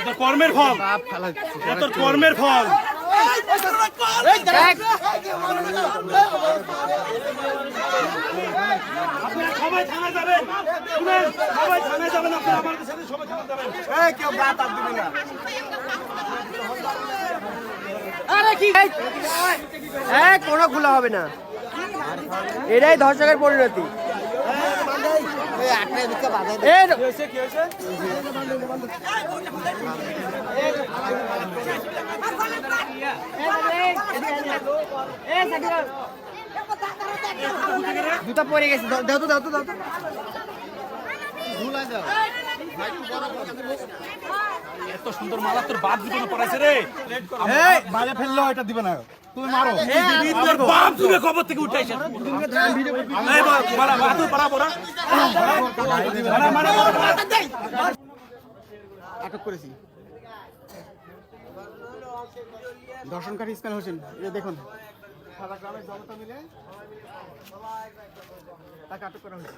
তোর কর্মের ফল, তোর কর্মের ফল। আপনারা সবাই থানায় যাবেন, শুনেন, সবাই থানায় যাবেন, আপনারা আমাদের সাথে সবাই থানায় যাবেন। কেউ গা তাপ দিবে না। আরে কি কোনো খোলা হবে না, এটাই ধর্ষকের পরিণতি। জুতা পরে গেছে, দাও তো দাও তো দাও তো। এত সুন্দর মালা তোর বাপ দিবে না পড়াইছে রে। বাইরে ফেললেও এটা দিবে না, তুমি মারো। তোর বাপ দিবে কবর থেকে উঠে এসে। এই মারা বাতু পাড়া পড়া। আটক করেছি দর্শনকারী ইসমাইল হোসেন। এই দেখুন সারা গ্রামের জনতা মিলে তাকে আটক করা হয়েছে।